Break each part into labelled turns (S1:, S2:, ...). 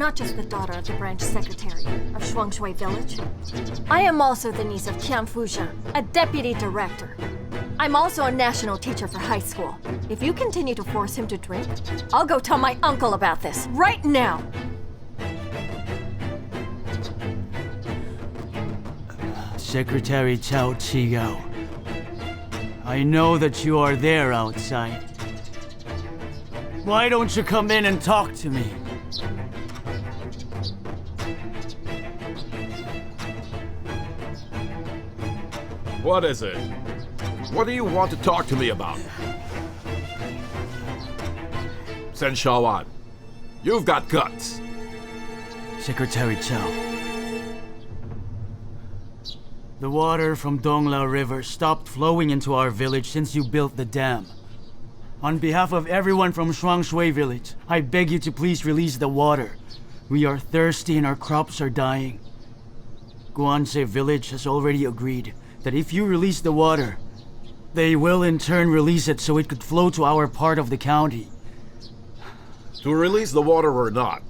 S1: not just the daughter of the branch secretary of Shuangshui village. I am also the niece of Tian Fuzhan, a deputy director. I'm also a national teacher for high school. If you continue to force him to drink, I'll go tell my uncle about this, right now!
S2: Secretary Cao Qiyao, I know that you are there outside. Why don't you come in and talk to me?
S3: What is it? What do you want to talk to me about? Sen Shaoan, you've got guts.
S2: Secretary Cao. The water from Tong Liya River stopped flowing into our village since you built the dam. On behalf of everyone from Shuangshui village, I beg you to please release the water. We are thirsty and our crops are dying. Guanze village has already agreed that if you release the water, they will in turn release it so it could flow to our part of the county.
S3: To release the water or not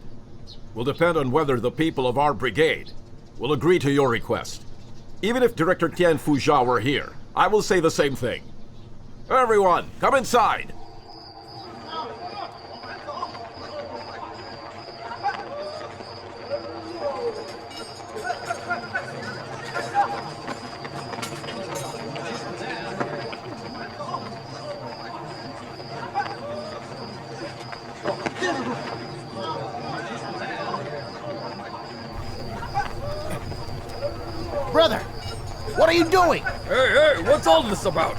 S3: will depend on whether the people of our brigade will agree to your request. Even if Director Tian Fuzhan were here, I will say the same thing. Everyone, come inside!
S4: Brother, what are you doing?
S5: Hey, what's all this about?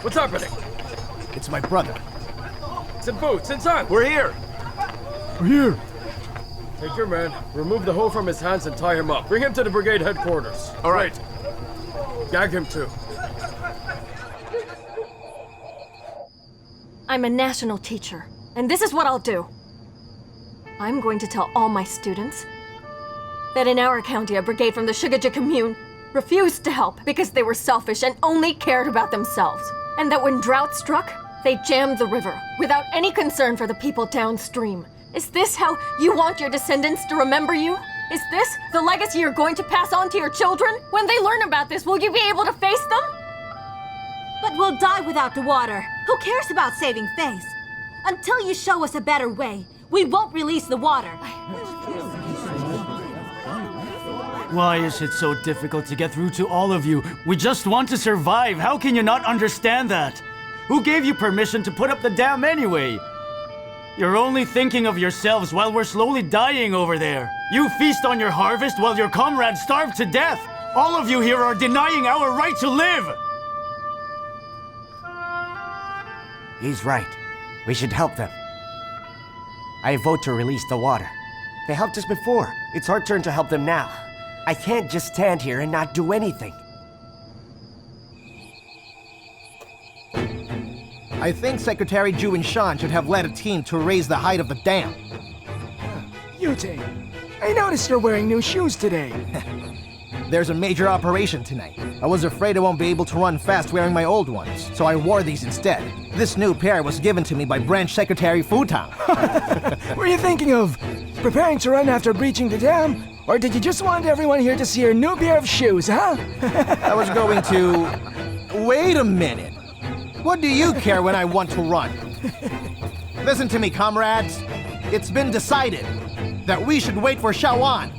S5: What's happening?
S4: It's my brother.
S5: Sinfu, Sinsan!
S3: We're here!
S6: We're here.
S5: Take your man, remove the hoe from his hands and tie him up. Bring him to the brigade headquarters.
S3: All right.
S5: Gag him too.
S1: I'm a national teacher, and this is what I'll do. I'm going to tell all my students that in our county, a brigade from the Shigaja commune refused to help because they were selfish and only cared about themselves. And that when drought struck, they jammed the river without any concern for the people downstream. Is this how you want your descendants to remember you? Is this the legacy you're going to pass on to your children? When they learn about this, will you be able to face them?
S7: But we'll die without the water. Who cares about saving face? Until you show us a better way, we won't release the water.
S2: Why is it so difficult to get through to all of you? We just want to survive. How can you not understand that? Who gave you permission to put up the dam anyway? You're only thinking of yourselves while we're slowly dying over there. You feast on your harvest while your comrades starve to death. All of you here are denying our right to live.
S8: He's right. We should help them. I vote to release the water. They helped us before. It's our turn to help them now. I can't just stand here and not do anything.
S4: I think Secretary Zhu and Shan should have led a team to raise the height of the dam.
S6: Yute, I noticed you're wearing new shoes today.
S4: There's a major operation tonight. I was afraid I won't be able to run fast wearing my old ones, so I wore these instead. This new pair was given to me by Branch Secretary Fu Tang.
S6: Were you thinking of preparing to run after breaching the dam? Or did you just want everyone here to see your new pair of shoes, huh?
S4: I was going to... Wait a minute. What do you care when I want to run? Listen to me, comrades. It's been decided that we should wait for Shaoan.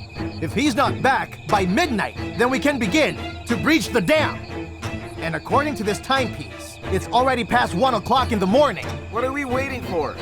S4: If he's not back by midnight, then we can begin to breach the dam. And according to this timepiece, it's already past 1 o'clock in the morning.
S9: What are we waiting for?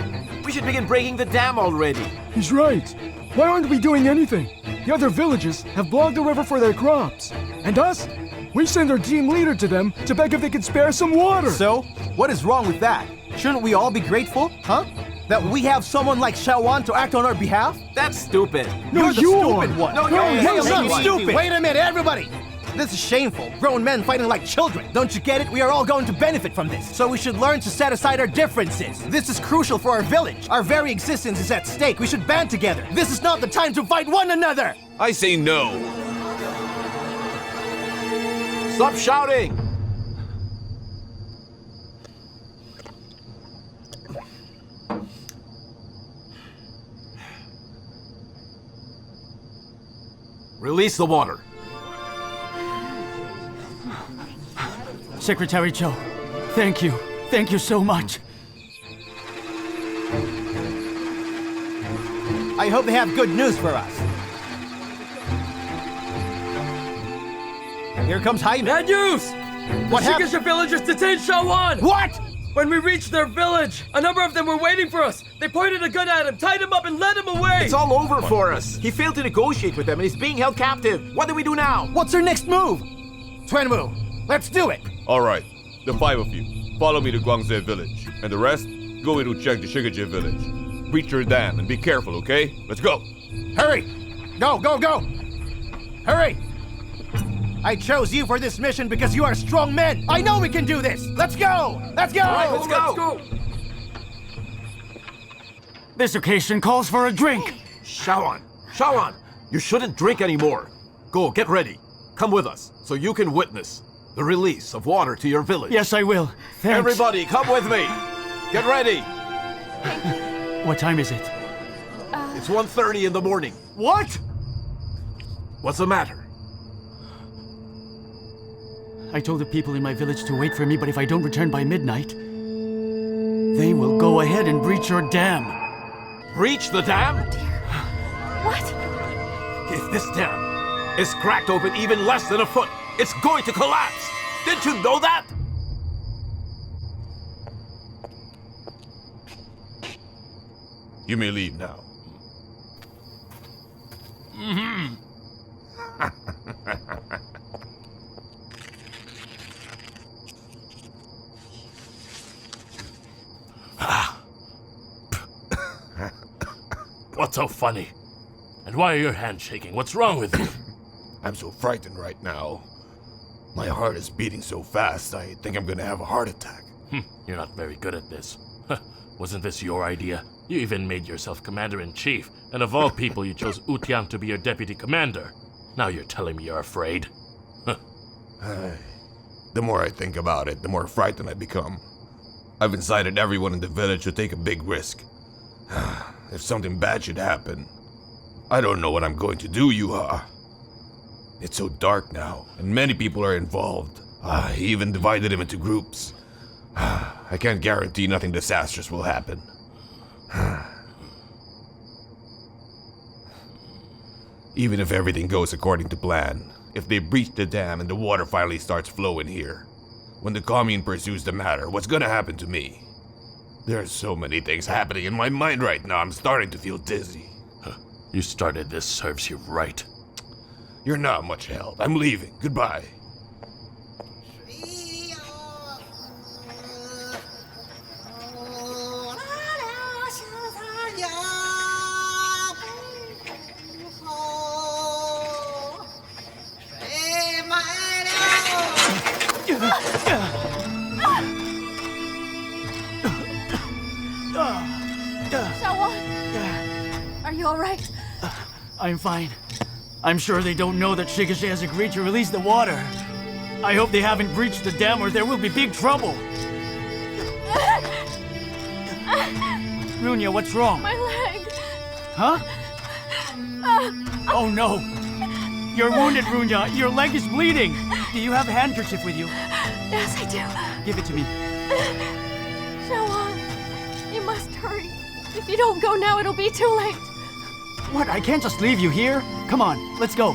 S9: We should begin breaking the dam already.
S6: He's right. Why aren't we doing anything? The other villages have blocked the river for their crops. And us? We send our team leader to them to beg if they could spare some water.
S4: So, what is wrong with that? Shouldn't we all be grateful, huh? That we have someone like Shaoan to act on our behalf?
S9: That's stupid.
S6: No,
S4: You're the stupid one.
S9: No, you're
S4: not stupid. Wait a minute, everybody. This is shameful. Grown men fighting like children. Don't you get it? We are all going to benefit from this. So we should learn to set aside our differences. This is crucial for our village. Our very existence is at stake. We should band together. This is not the time to fight one another.
S3: I say no. Stop shouting! release the water.
S2: Secretary Cho, thank you. Thank you so much.
S4: I hope they have good news for us. Here comes Jaime.
S5: Bad news!
S4: What
S5: The
S4: happened?
S5: Shigasha villagers detained Yuan!
S4: What?
S5: When we reached their village, a number of them were waiting for us. They pointed a gun at him, tied him up, and led him away!
S9: It's all over for us. He failed to negotiate with them and he's being held captive. What do we do now?
S4: What's our next move? Twenmu, let's do it.
S10: All right, the 5 of you, follow me to Guangze village. And the rest, go in to check the Shigaje village. Breach your dam and be careful, okay? Let's go.
S4: Hurry! Go, go, go! Hurry! I chose you for this mission because you are strong men. I know we can do this. Let's go! Let's go!
S9: All right, let's go.
S2: This occasion calls for a drink.
S3: Shawan, you shouldn't drink anymore. Go, get ready. Come with us so you can witness the release of water to your village.
S2: Yes, I will. Thanks.
S3: Everybody, come with me. Get ready.
S2: What time is it?
S3: It's 1:30 in the morning.
S2: What?
S3: What's the matter?
S2: I told the people in my village to wait for me, but if I don't return by midnight, they will go ahead and breach your dam.
S3: Breach the dam?
S1: What?
S3: If this dam is cracked open even less than a foot, it's going to collapse. Didn't you know that?
S10: You may leave now.
S11: What's so funny? And why are your hands shaking? What's wrong with you?
S10: I'm so frightened right now. My heart is beating so fast, I think I'm gonna have a heart attack.
S11: You're not very good at this. Wasn't this your idea? You even made yourself commander-in-chief, and of all people you chose Utiang to be your deputy commander. Now you're telling me you're afraid?
S10: The more I think about it, the more frightened I become. I've incited everyone in the village to take a big risk. If something bad should happen, I don't know what I'm going to do, Yuha. It's so dark now, and many people are involved. He even divided them into groups. I can't guarantee nothing disastrous will happen. Even if everything goes according to plan, if they breach the dam and the water finally starts flowing here, when the commune pursues the matter, what's gonna happen to me? There are so many things happening in my mind right now, I'm starting to feel dizzy.
S11: You started this serves you right.
S10: You're not much help. I'm leaving. Goodbye.
S1: Shawan, are you all right?
S2: I'm fine. I'm sure they don't know that Shigashe has agreed to release the water. I hope they haven't breached the dam or there will be big trouble. Runya, what's wrong?
S1: My leg.
S2: Huh? Oh no. You're wounded, Runya. Your leg is bleeding. Do you have a handkerchief with you?
S1: Yes, I do.
S2: Give it to me.
S1: Shawan, you must hurry. If you don't go now, it'll be too late.
S2: What? I can't just leave you here. Come on, let's go.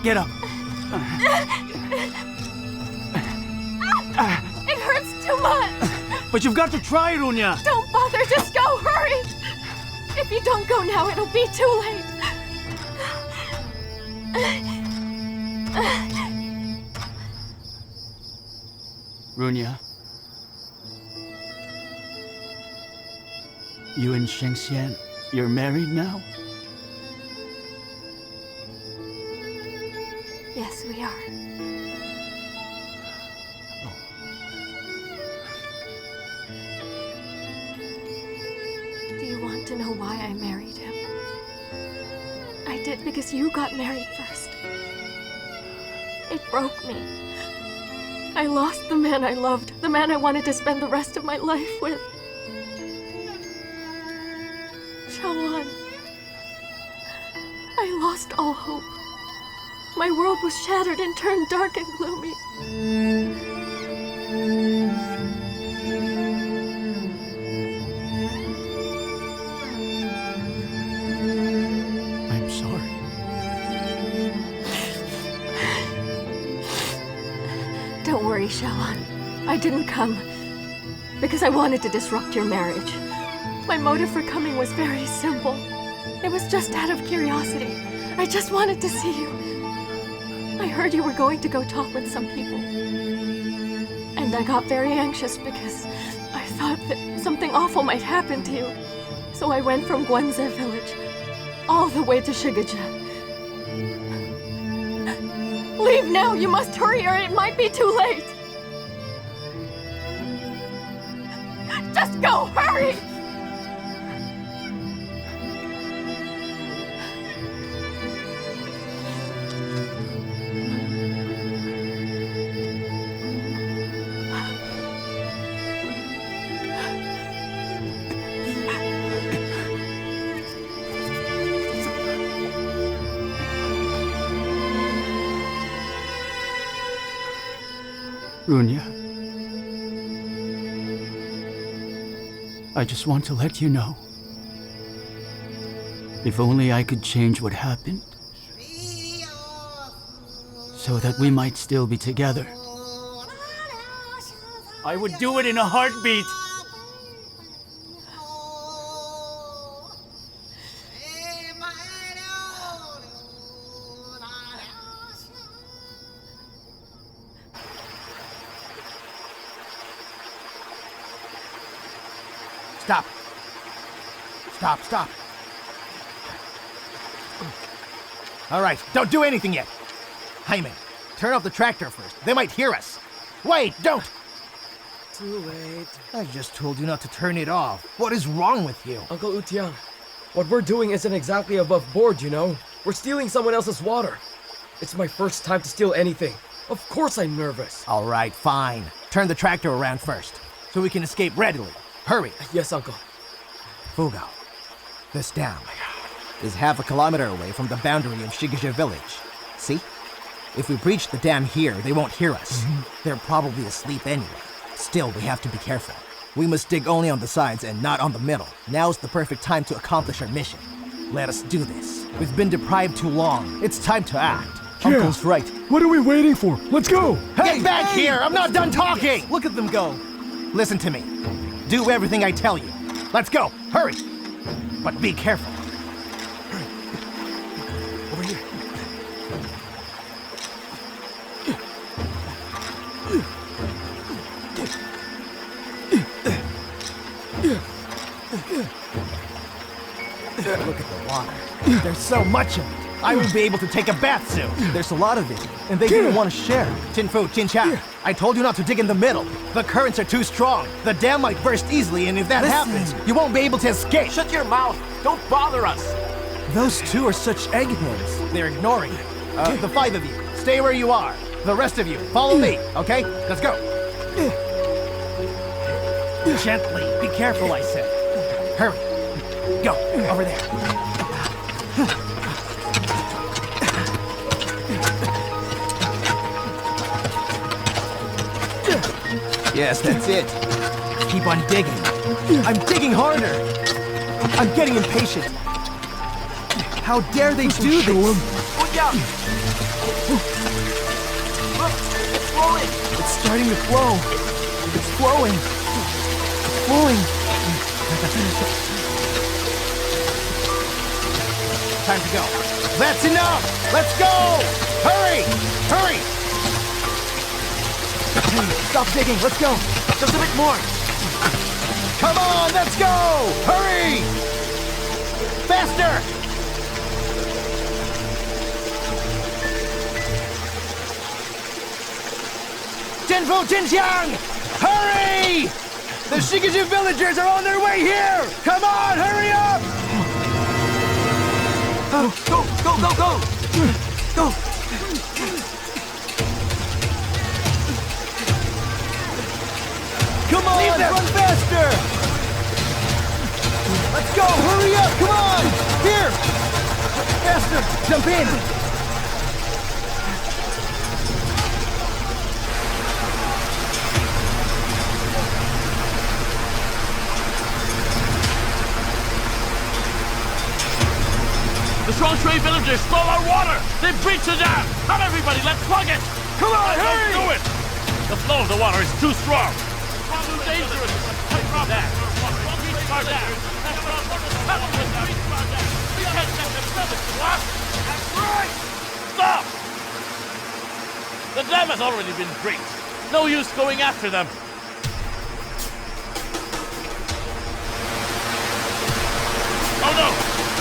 S2: Get up.
S1: It hurts too much.
S2: But you've got to try, Runya.
S1: Don't bother, just go, hurry. If you don't go now, it'll be too late.
S2: Runya. You and Shengxian, you're married now?
S1: Yes, we are. Do you want to know why I married him? I did because you got married first. It broke me. I lost the man I loved, the man I wanted to spend the rest of my life with. Shawan, I lost all hope. My world was shattered and turned dark and gloomy.
S2: I'm sorry.
S1: Don't worry, Shawan. I didn't come because I wanted to disrupt your marriage. My motive for coming was very simple. It was just out of curiosity. I just wanted to see you. I heard you were going to go talk with some people. And I got very anxious because I thought that something awful might happen to you. So I went from Guanze village all the way to Shigaja. Leave now! You must hurry or it might be too late! Just go! Hurry!
S2: Runya, I just want to let you know. If only I could change what happened, so that we might still be together, I would do it in a heartbeat.
S4: Stop. Stop, stop. All right, don't do anything yet. Hyman, turn off the tractor first. They might hear us. Wait, don't!
S5: Too late.
S4: I just told you not to turn it off. What is wrong with you?
S5: Uncle Utiang, what we're doing isn't exactly above board, you know? We're stealing someone else's water. It's my first time to steal anything. Of course I'm nervous.
S4: All right, fine. Turn the tractor around first, so we can escape readily. Hurry.
S5: Yes, Uncle.
S4: Fugao, this dam is half a kilometer away from the boundary of Shigaja village. See? If we breach the dam here, they won't hear us. They're probably asleep anyway. Still, we have to be careful. We must dig only on the sides and not on the middle. Now's the perfect time to accomplish our mission. Let us do this. We've been deprived too long. It's time to act.
S6: Yeah.
S4: Uncle's right.
S6: What are we waiting for? Let's go!
S4: Get back here! I'm not done talking! Look at them go. Listen to me. Do everything I tell you. Let's go. Hurry. But be careful.
S5: Over here.
S4: Look at the water. There's so much of it. I will be able to take a bath soon. There's a lot of it, and they didn't want to share. Tinfu, Jincha, I told you not to dig in the middle. The currents are too strong. The dam might burst easily, and if that happens, you won't be able to escape.
S9: Shut your mouth! Don't bother us!
S4: Those two are such eggheads. They're ignoring you. The five of you, stay where you are. The rest of you, follow me, okay? Let's go. Gently, be careful, I said. Hurry. Go, over there. Yes, that's it. Keep on digging. I'm digging harder. I'm getting impatient. How dare they do this?
S9: Look out! Look, it's flowing!
S4: It's starting to flow. It's flowing. It's flowing. Time to go. That's enough! Let's go! Hurry! Hurry! Stop digging, let's go!
S9: Just a bit more!
S4: Come on, let's go! Hurry! Faster! Jinfu, Jinxiang! Hurry! The Shigaja villagers are on their way here! Come on, hurry up!
S9: Go, go, go, go! Go!
S4: Come on, run faster! Let's go, hurry up, come on! Here! Faster, jump in!
S11: Shui villagers stole our water! They breached the dam! Come everybody, let's plug it!
S6: Come on,
S11: Let's
S6: hurry!
S11: do it! The flow of the water is too strong! Too dangerous! Our dam! Breach our dam! We can't let them stop it, what? That's right! Stop! The dam has already been breached. No use going after them. Oh no!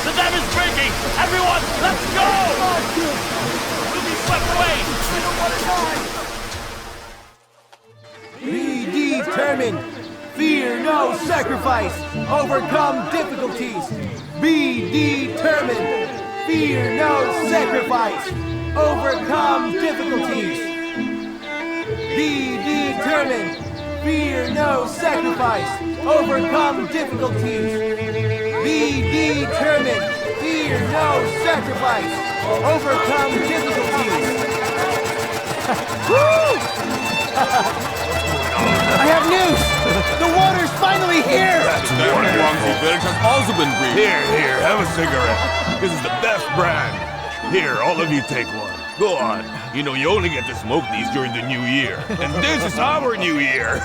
S11: The dam is breaking! Everyone, let's go! We'll be swept away! I don't want to die!
S4: Be determined. Fear no sacrifice. Overcome difficulties. Be determined. Fear no sacrifice. Overcome difficulties. Be determined. Fear no sacrifice. Overcome difficulties. Be determined. Fear no sacrifice. Overcome difficulties. Woo! I have news! The water's finally here!
S10: The Guangxi village has also been breached. Here, have a cigarette. This is the best brand. Here, all of you take one. Go on. You know, you only get to smoke these during the new year. And this is our new year.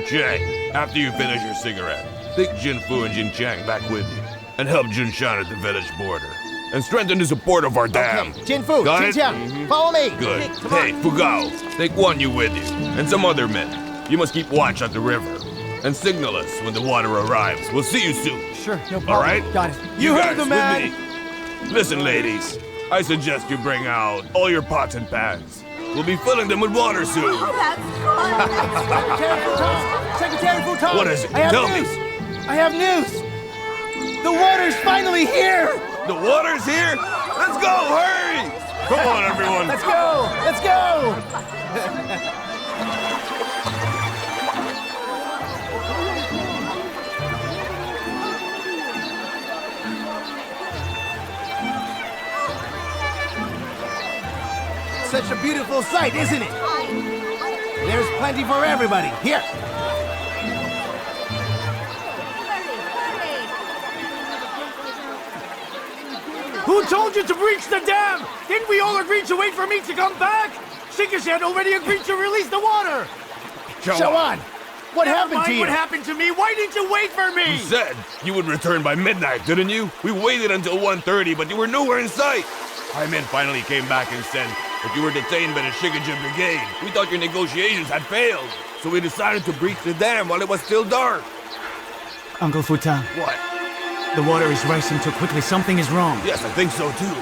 S10: Chang, after you finish your cigarette, take Jin Fu and Jin Chang back with you. And help Jun Shan at the village border. And strengthen the support of our dam.
S4: Okay, Jin Fu,
S10: Got
S4: Jin
S10: it?
S4: Xiang, follow me!
S10: Good. Hey, Fugao, take one you with you. And some other men. You must keep watch at the river. And signal us when the water arrives. We'll see you soon.
S4: Sure, no problem.
S10: All right?
S4: Got it.
S10: You
S4: heard
S10: guys
S4: the man!
S10: with me. Listen, ladies. I suggest you bring out all your pots and pans. We'll be filling them with water soon.
S4: Secretary Futon!
S10: What is it?
S4: I have
S10: Tell me.
S4: news! I have news! The water's finally here!
S10: The water's here? Let's go, hurry! Come on, everyone.
S4: Let's go! Let's go! Such a beautiful sight, isn't it? There's plenty for everybody. Here.
S6: Who told you to breach the dam? Didn't we all agree to wait for me to come back? Shikisha had already agreed to release the water.
S4: Shawan, what
S6: Never
S4: happened
S6: mind
S4: to you?
S6: what happened to me. Why didn't you wait for me?
S10: You said you would return by midnight, didn't you? We waited until 1:30, but you were nowhere in sight. Our men finally came back and said that you were detained by the Shikija Brigade. We thought your negotiations had failed, so we decided to breach the dam while it was still dark.
S2: Uncle Futan,
S10: What?
S2: the water is rising too quickly. Something is wrong.
S10: Yes, I think so too.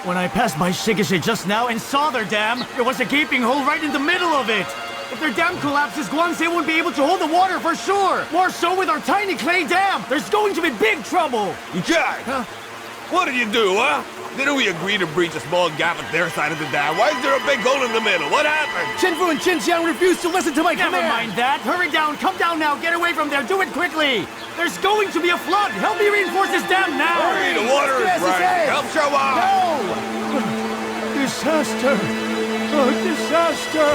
S2: When I passed by Shigashe just now and saw their dam, there was a gaping hole right in the middle of it. If their dam collapses, Guangxi won't be able to hold the water for sure. More so with our tiny clay dam. There's going to be big trouble.
S10: Jack, what did you do, huh? Didn't we agree to breach a small gap at their side of the dam? Why is there a big hole in the middle? What happened?
S4: Chenfu and Xinjiang refused to listen to my
S2: Never
S4: command.
S2: mind that. Hurry down. Come down now. Get away from there. Do it quickly. There's going to be a flood. Help me reinforce this dam now.
S10: Hurry, the water is rising. Help show up.
S4: No!
S6: Disaster! Oh, disaster!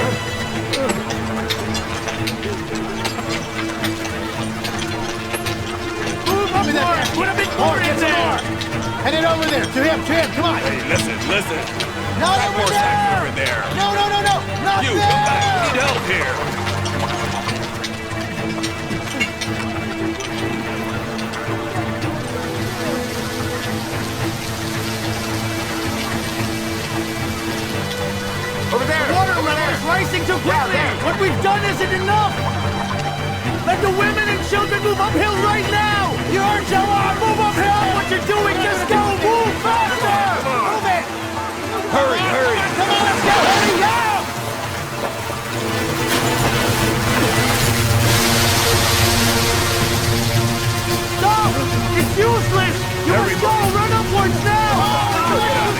S2: Move up
S4: Give me that
S2: more.
S4: back.
S2: Put a bit more in
S4: Get some
S2: there.
S4: more. Head it over there. To him. Come on.
S10: Hey, listen.
S4: Not
S10: Have
S4: over
S10: more
S4: there.
S10: sacks over there.
S4: No. Not
S10: You,
S4: there.
S10: come back. We need help here.
S2: Over there. Water level is rising too quickly. What we've done isn't enough. Let the women and children move uphill right now. You heard Jawan. Move uphill. Stop what you're doing. Just go. Move faster. Move it.
S10: Hurry.
S4: Come on, let's go. Hurry now.
S2: Stop. It's useless. You must go. Run upwards now.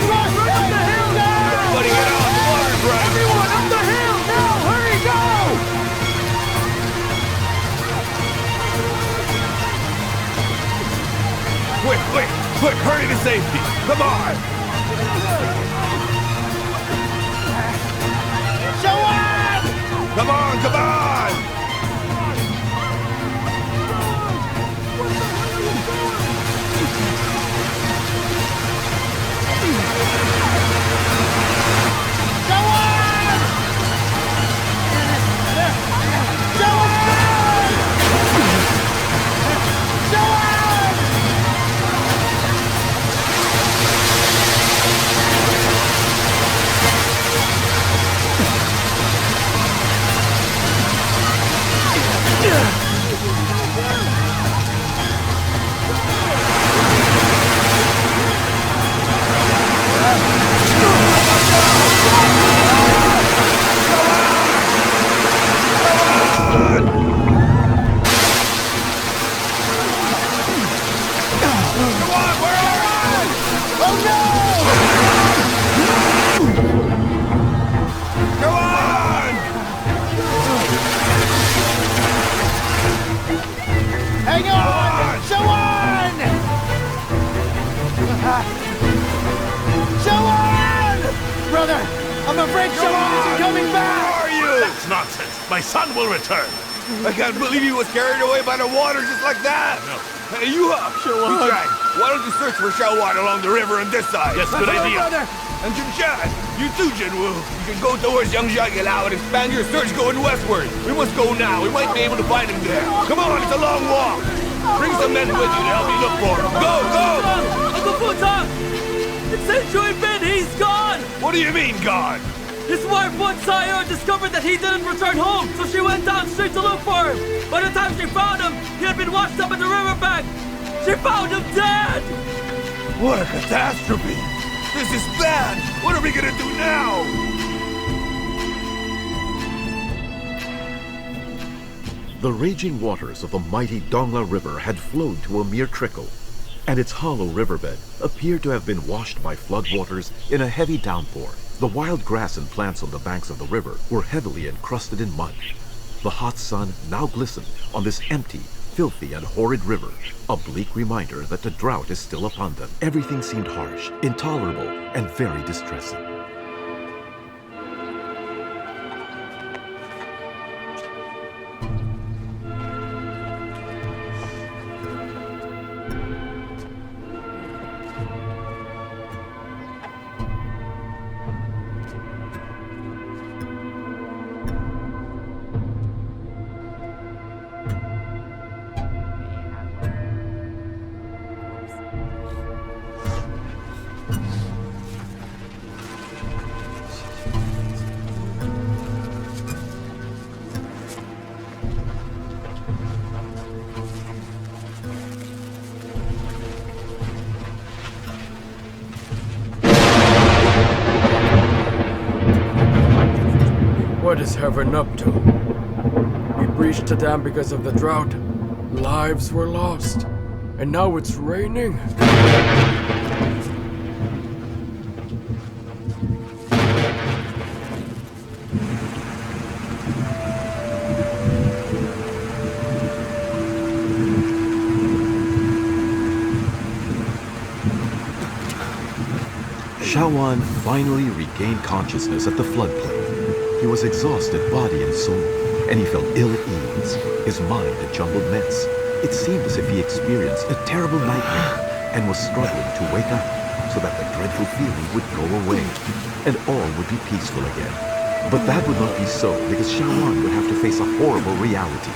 S2: Run up the hill now.
S10: Everybody get out. The water's rising.
S2: Everyone up the hill now. Hurry, go.
S10: Quick, hurry to safety. Come on.
S4: Shawan!
S10: Come on.
S4: I'm afraid Xiaoan isn't coming back!
S10: Where are you?
S11: That's nonsense. My son will return.
S10: I can't believe he was carried away by the water just like that!
S11: No.
S10: Hey, you Yuan, why don't you search for Xiaoan along the river on this side?
S11: Yes, good idea.
S10: And Junshan, you too, Jinwu. You can go towards Yangzhai and expand your search going westward. We must go now. We might be able to find him there. Come on, it's a long walk. Bring some men with you to help me look for him. Go, go!
S5: Uncle Futang! It's Yuan Bin, he's gone!
S10: What do you mean, gone?
S5: His wife, Wan Sayo, discovered that he didn't return home, so she went downstream to look for him. By the time she found him, he had been washed up in the riverbank. She found him dead!
S10: What a catastrophe! This is bad! What are we gonna do now?
S3: The raging waters of the mighty Dongla River had flowed to a mere trickle, and its hollow riverbed appeared to have been washed by floodwaters in a heavy downpour. The wild grass and plants on the banks of the river were heavily encrusted in mud. The hot sun now glistened on this empty, filthy, and horrid river, a bleak reminder that the drought is still upon them. Everything seemed harsh, intolerable, and very distressing.
S6: What is heaven up to? We breached the dam because of the drought. Lives were lost. And now it's raining.
S3: Xiaoan finally regained consciousness at the floodplain. He was exhausted body and soul, and he felt ill at ease, his mind a jumbled mess. It seemed as if he experienced a terrible nightmare and was struggling to wake up so that the dreadful feeling would go away and all would be peaceful again. But that would not be so, because Xiaoan would have to face a horrible reality.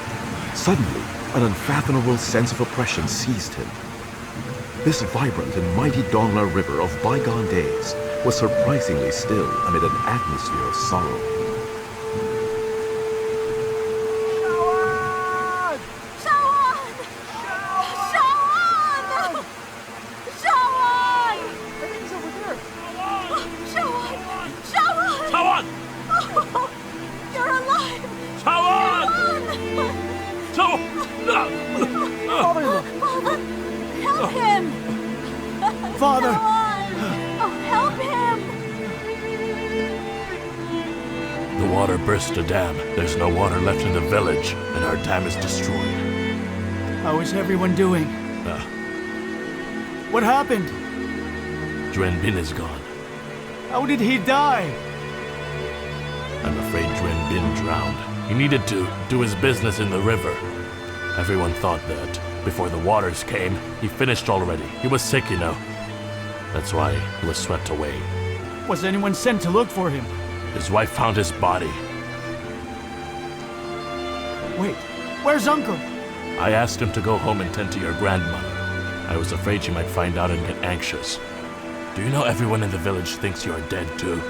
S3: Suddenly, an unfathomable sense of oppression seized him. This vibrant and mighty Dongla River of bygone days was surprisingly still amid an atmosphere of sorrow.
S2: Father!
S7: Oh, help him!
S11: The water burst a dam. There's no water left in the village, and our dam is destroyed.
S2: How is everyone doing? What happened?
S11: Yuan Bin is gone.
S2: How did he die?
S11: I'm afraid Yuan Bin drowned. He needed to do his business in the river. Everyone thought that before the waters came, he finished already. He was sick, you know. That's why he was swept away.
S2: Was anyone sent to look for him?
S11: His wife found his body.
S2: Wait, where's Uncle?
S11: I asked him to go home and tend to your grandmother. I was afraid she might find out and get anxious. Do you know everyone in the village thinks you are dead too?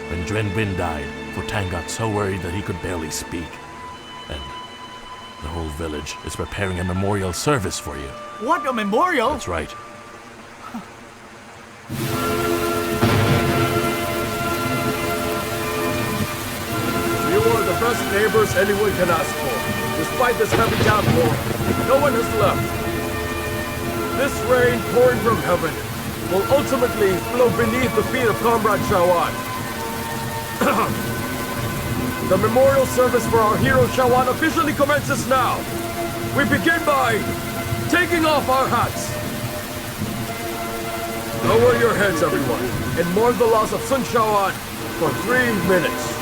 S11: When Yuan Bin died, Futang got so worried that he could barely speak. And the whole village is preparing a memorial service for you.
S2: What, a memorial?
S11: That's right.
S5: You are the best neighbors anyone can ask for. Despite this heavy downpour, no one has left. This rain pouring from heaven will ultimately flow beneath the feet of Comrade Xiaoan. The memorial service for our hero Xiaoan officially commences now. We begin by taking off our hats. Lower your heads, everyone, and mourn the loss of Sun Xiaoan, for 3 minutes.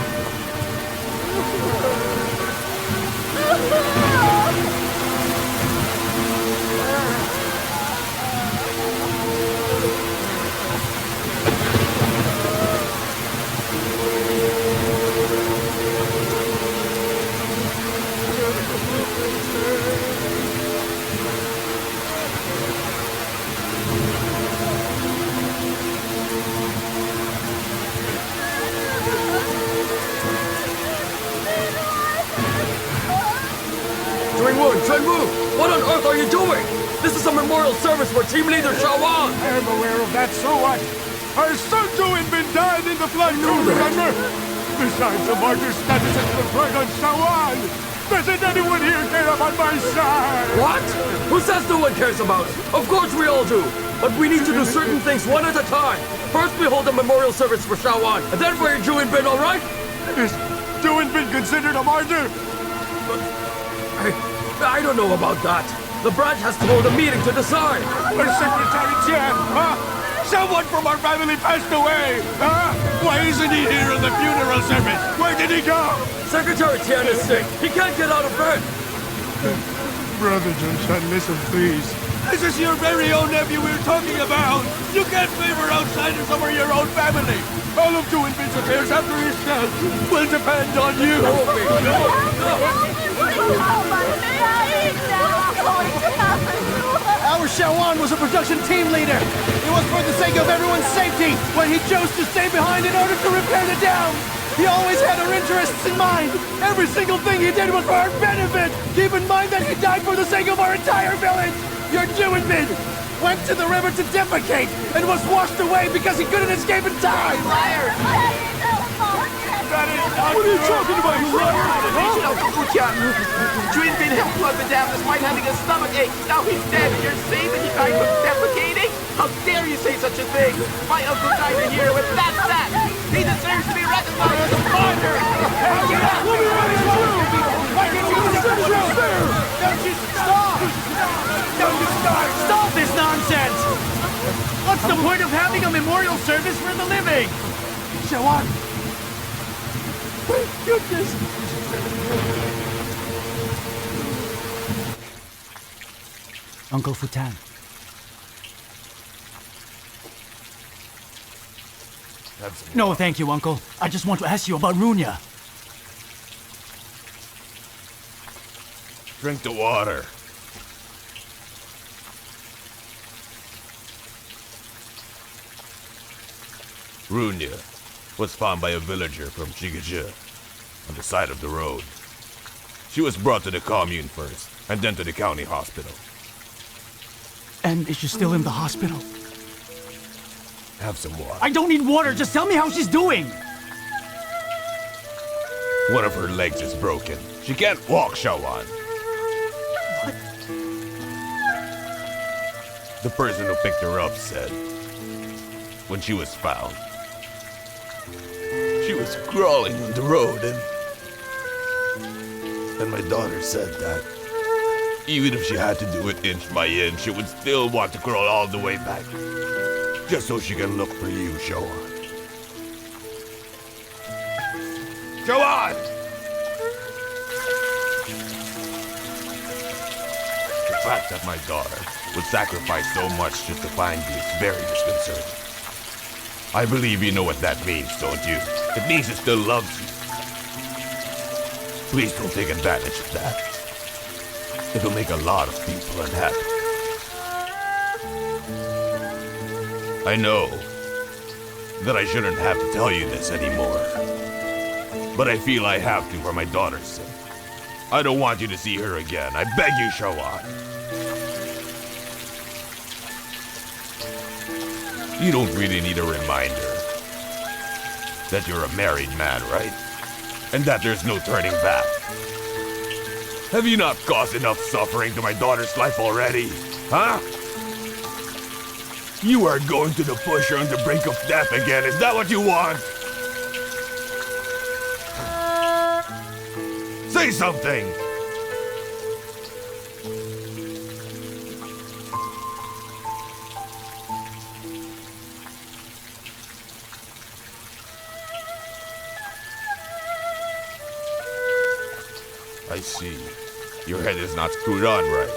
S5: What on earth are you doing? This is a memorial service for Team Leader Yuan.
S6: I am aware of that, so what? Our son Yuan died in the flood, remember? Besides the martyr status and the pride on Yuan, doesn't anyone here care about my son?
S5: What? Who says no one cares about it? Of course we all do. But we need to do certain things one at a time. First we hold a memorial service for Yuan, and then for Yuan Bin, all right?
S6: Is Yuan considered a martyr?
S5: I don't know about that. The branch has to hold a meeting to decide.
S6: Our Secretary Tian, huh? Someone from our family passed away, huh? Why isn't he here in the funeral service? Where did he go?
S5: Secretary Tian is sick. He can't get out of bed.
S6: Brother Jun-san, listen, please. This is your very own nephew we're talking about. You can't favor outsiders over your own family. All of Yuan Bin's affairs after his death will depend on you.
S4: Our Yuan was a production team leader. It was for the sake of everyone's safety when he chose to stay behind in order to repair the dam. He always had our interests in mind. Every single thing he did was for our benefit. Keep in mind that he died for the sake of our entire village. Your Yuan went to the river to defecate and was washed away because he couldn't escape in time.
S9: Liar!
S6: That is not what are you talking about, you liar?
S9: Yuan Bin helped flood the dam despite having a stomach ache. Now he's dead and you're saying that he died from defecating? How dare you say such a thing? My uncle died a hero and that's that! He deserves to be recognized as a martyr!
S2: Stop this nonsense! What's the point of having a memorial service for the living?
S6: Yuan! My goodness!
S2: Uncle Futan. No, thank you, Uncle. I just want to ask you about Runya.
S10: Drink the water. Runya was found by a villager from Shigaja on the side of the road. She was brought to the commune first, and then to the county hospital.
S2: And is she still in the hospital?
S10: Have some water.
S2: I don't need water, just tell me how she's doing!
S10: One of her legs is broken. She can't walk, Yuan.
S2: What?
S10: The person who picked her up said, when she was found, she was crawling on the road and my daughter said that even if she had to do it inch by inch, she would still want to crawl all the way back. Just so she can look for you, Yuan. Yuan! The fact that my daughter would sacrifice so much just to find you is very disconcerting. I believe you know what that means, don't you? It means it still loves you. Please don't take advantage of that. It'll make a lot of people unhappy. I know that I shouldn't have to tell you this anymore, but I feel I have to for my daughter's sake. I don't want you to see her again. I beg you, Yuan. You don't really need a reminder that you're a married man, right? And that there's no turning back. Have you not caused enough suffering to my daughter's life already? Huh? You are going to push her on the brink of death again. Is that what you want? Say something! I see. Your head is not screwed on right.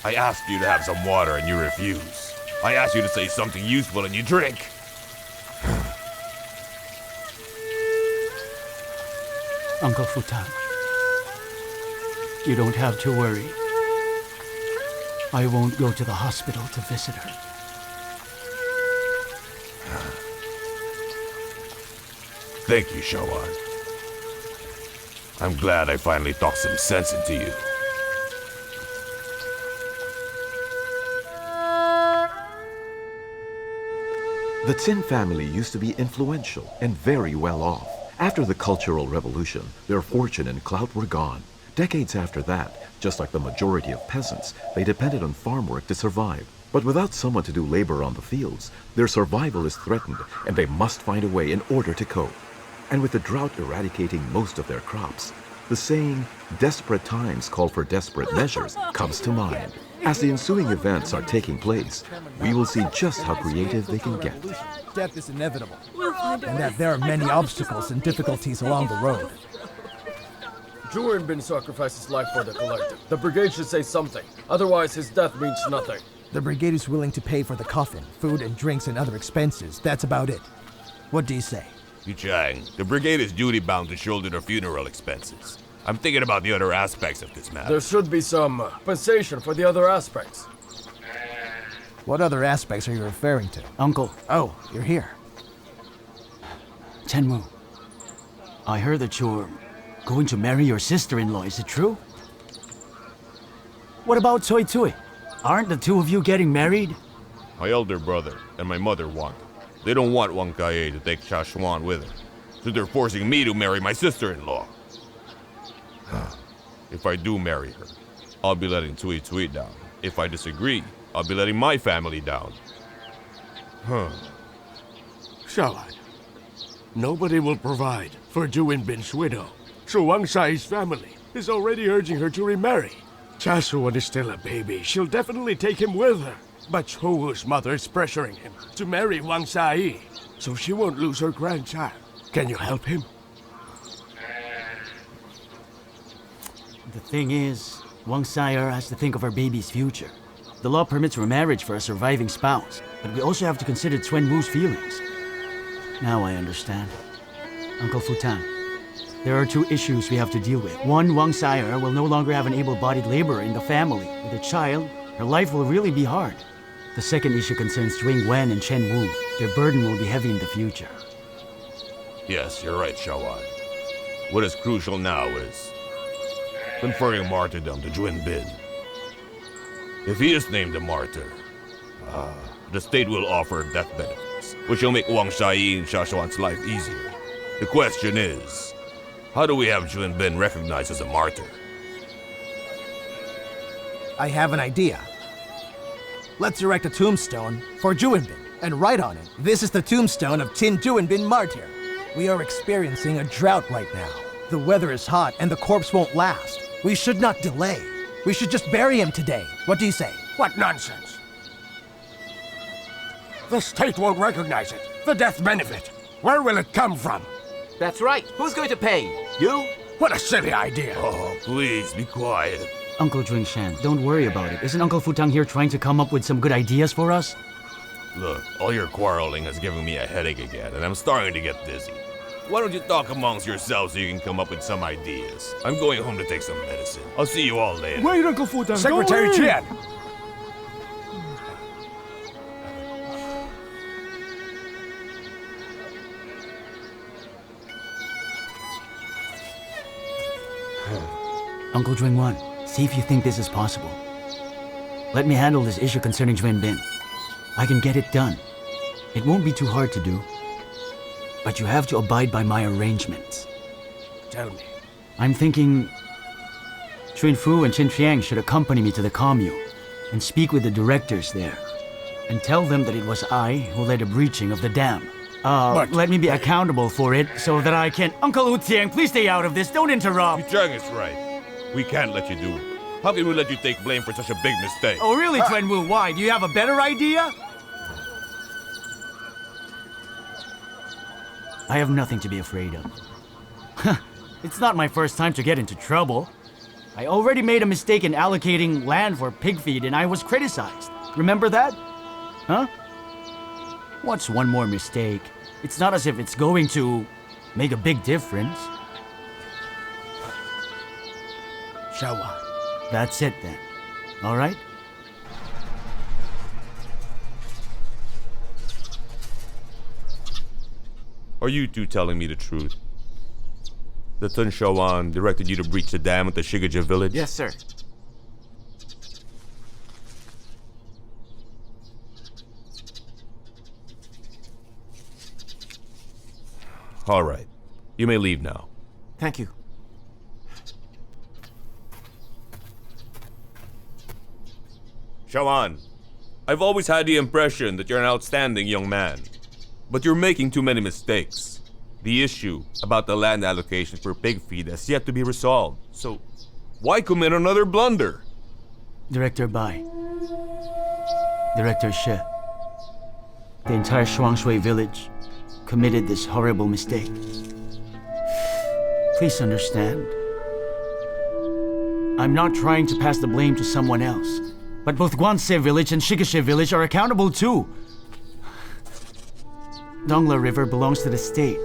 S10: I asked you to have some water and you refuse. I asked you to say something useful and you drink.
S2: Uncle Futan, you don't have to worry. I won't go to the hospital to visit her.
S10: Thank you, Shawan. I'm glad I finally talked some sense into you.
S12: The Qin family used to be influential and very well off. After the Cultural Revolution, their fortune and clout were gone. Decades after that, just like the majority of peasants, they depended on farm work to survive. But without someone to do labor on the fields, their survival is threatened, and they must find a way in order to cope. And with the drought eradicating most of their crops, the saying, "desperate times call for desperate measures," comes to mind. As the ensuing events are taking place, we will see just how creative they can get.
S4: Death is inevitable, and that there are many obstacles and difficulties along the road.
S5: Yuan Bin sacrificed his life for the collective. The brigade should say something, otherwise his death means nothing.
S4: The brigade is willing to pay for the coffin, food and drinks and other expenses. That's about it. What do you say?
S10: Yu Chang, the brigade is duty-bound to shoulder the funeral expenses. I'm thinking about the other aspects of this matter.
S5: There should be some compensation for the other aspects.
S4: What other aspects are you referring to?
S2: Uncle.
S4: Oh, you're here.
S2: Tenmu, I heard that you're going to marry your sister-in-law. Is it true? What about Tsui Tsui? Aren't the two of you getting married?
S10: My elder brother and my mother want it. They don't want Wang Kai to take Shashuan with her, so they're forcing me to marry my sister-in-law. If I do marry her, I'll be letting Tsui Tsui down. If I disagree, I'll be letting my family down.
S6: Shawan, nobody will provide for Yuan Bin's widow, so Wang Sai's family is already urging her to remarry. Chasuan is still a baby. She'll definitely take him with her. But Chou's mother is pressuring him to marry Wang Sai, so she won't lose her grandchild. Can you help him?
S2: The thing is, Wang Sire has to think of her baby's future. The law permits remarriage for a surviving spouse, but we also have to consider Cuen Wu's feelings. Now I understand. Uncle Futan, there are two issues we have to deal with. One, Wang Sire will no longer have an able-bodied laborer in the family. With a child, her life will really be hard. The second issue concerns Jing Wen and Chen Wu. Their burden will be heavy in the future.
S10: Yes, you're right, Shawan. What is crucial now is conferring martyrdom to Yuan Bin. If he is named a martyr, the state will offer death benefits, which will make Wang Shai and Shashuan's life easier. The question is, how do we have Yuan Bin recognized as a martyr?
S4: I have an idea. Let's erect a tombstone for Yuan Bin and write on it, "This is the tombstone of Tin Yuan Bin Martyr." We are experiencing a drought right now. The weather is hot and the corpse won't last. We should not delay. We should just bury him today. What do you say?
S6: What nonsense! The state won't recognize it. The death benefit. Where will it come from?
S9: That's right. Who's going to pay? You?
S6: What a silly idea.
S10: Oh, please be quiet.
S2: Uncle Junshan, don't worry about it. Isn't Uncle Futang here trying to come up with some good ideas for us?
S10: Look, all your quarreling has given me a headache again, and I'm starting to get dizzy. Why don't you talk amongst yourselves so you can come up with some ideas? I'm going home to take some medicine. I'll see you all later.
S6: Wait, Uncle Futang. Secretary Chen.
S2: Uncle Jingwan, see if you think this is possible. Let me handle this issue concerning Yuan Bin. I can get it done. It won't be too hard to do. But you have to abide by my arrangements.
S6: Tell me.
S2: I'm thinking Chun Fu and Qin Fiang should accompany me to the commune and speak with the directors there and tell them that it was I who led a breaching of the dam. Let me be accountable for it so that I can... Uncle Wu Tiang, please stay out of this. Don't interrupt.
S10: Yu Chang is right. We can't let you do it. How can we let you take blame for such a big mistake?
S2: Oh, really, Cuen Wu? Why? Do you have a better idea? I have nothing to be afraid of. It's not my first time to get into trouble. I already made a mistake in allocating land for pig feed and I was criticized. Remember that? Huh? What's one more mistake? It's not as if it's going to make a big difference.
S4: Shawan.
S2: That's it then. All right?
S10: Are you two telling me the truth? The Tun Shawan directed you to breach the dam at the Shigaja village?
S8: Yes, sir.
S10: All right. You may leave now.
S8: Thank you.
S10: Shawan, I've always had the impression that you're an outstanding young man. But you're making too many mistakes. The issue about the land allocation for pig feed has yet to be resolved. So, why commit another blunder?
S2: Director Bai. Director She. The entire Shuangshui village committed this horrible mistake. Please understand. I'm not trying to pass the blame to someone else, but both Guanse village and Shigashe village are accountable too. Dongla River belongs to the state.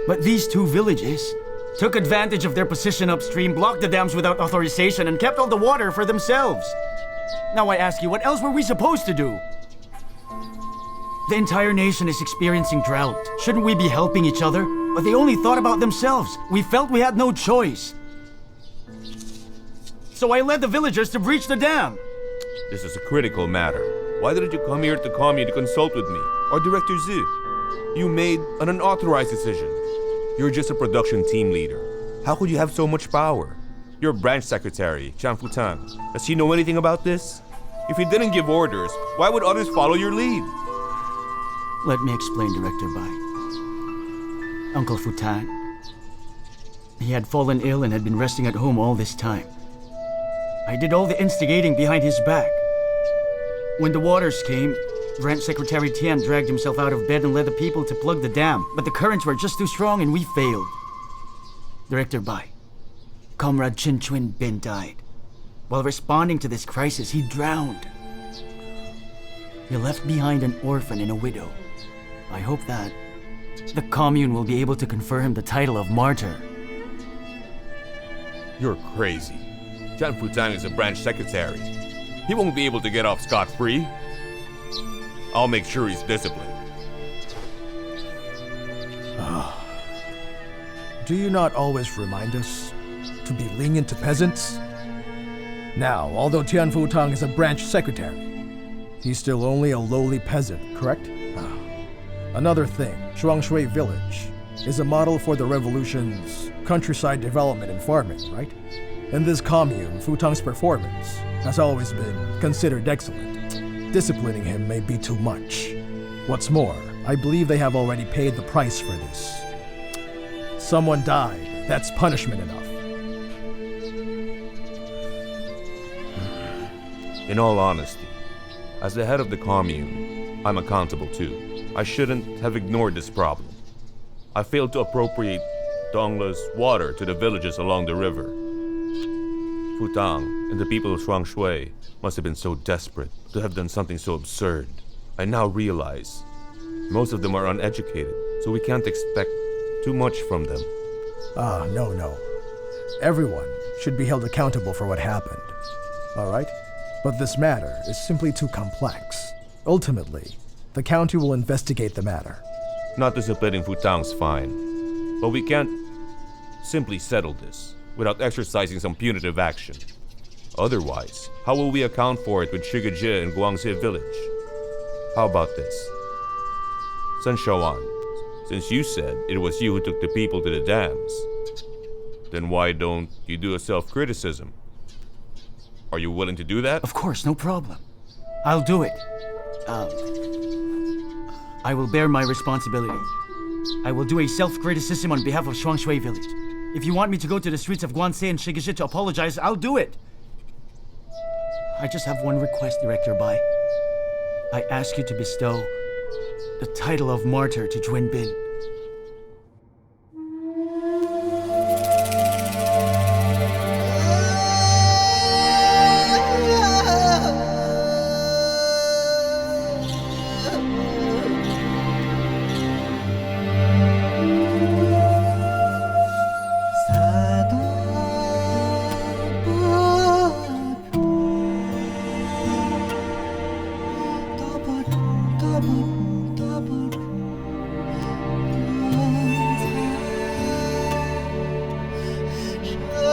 S2: But these two villages took advantage of their position upstream, blocked the dams without authorization, and kept all the water for themselves. Now I ask you, what else were we supposed to do? The entire nation is experiencing drought. Shouldn't we be helping each other? But they only thought about themselves. We felt we had no choice. So I led the villagers to breach the dam.
S10: This is a critical matter. Why didn't you come here to the commune to consult with me? Or Director Zi? You made an unauthorized decision. You're just a production team leader. How could you have so much power? Your branch secretary, Chan Futan. Does he know anything about this? If he didn't give orders, why would others follow your lead?
S2: Let me explain, Director Bai. Uncle Futan. He had fallen ill and had been resting at home all this time. I did all the instigating behind his back. When the waters came, Branch Secretary Tian dragged himself out of bed and led the people to plug the dam, but the currents were just too strong and we failed. Director Bai, Comrade Chin Chuin Bin died. While responding to this crisis, he drowned. He left behind an orphan and a widow. I hope that the commune will be able to confer him the title of martyr.
S10: You're crazy. Chan Futang is a branch secretary. He won't be able to get off scot-free. I'll make sure he's disciplined.
S4: Do you not always remind us to be lenient to peasants? Now, although Tian Futang is a branch secretary, he's still only a lowly peasant, correct? Another thing, Shuangshui Village is a model for the revolution's countryside development and farming, right? In this commune, Futang's performance has always been considered excellent. Disciplining him may be too much. What's more, I believe they have already paid the price for this. Someone died. That's punishment enough.
S10: In all honesty, as the head of the commune, I'm accountable too. I shouldn't have ignored this problem. I failed to appropriate Dongla's water to the villages along the river. Futang and the people of Shuangshui must have been so desperate to have done something so absurd. I now realize most of them are uneducated, so we can't expect too much from them.
S4: No. Everyone should be held accountable for what happened. All right? But this matter is simply too complex. Ultimately, the county will investigate the matter.
S10: Not disciplining Futang's fine, but we can't simply settle this without exercising some punitive action. Otherwise, how will we account for it with Shigaje and Guangse village? How about this? Sun Shawan, since you said it was you who took the people to the dams, then why don't you do a self-criticism? Are you willing to do that?
S2: Of course, no problem. I'll do it. I will bear my responsibility. I will do a self-criticism on behalf of Shuangshui village. If you want me to go to the streets of Guanse and Shigashi to apologize, I'll do it. I just have one request, Director Bai. I ask you to bestow the title of martyr to Juan Bin.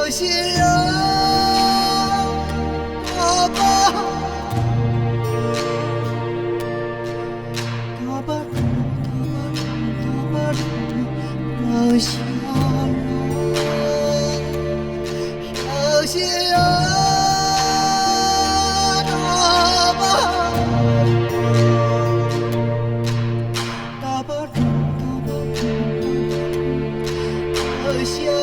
S13: 心啊，大巴，大巴路，大巴路，让夏让伤心啊。想。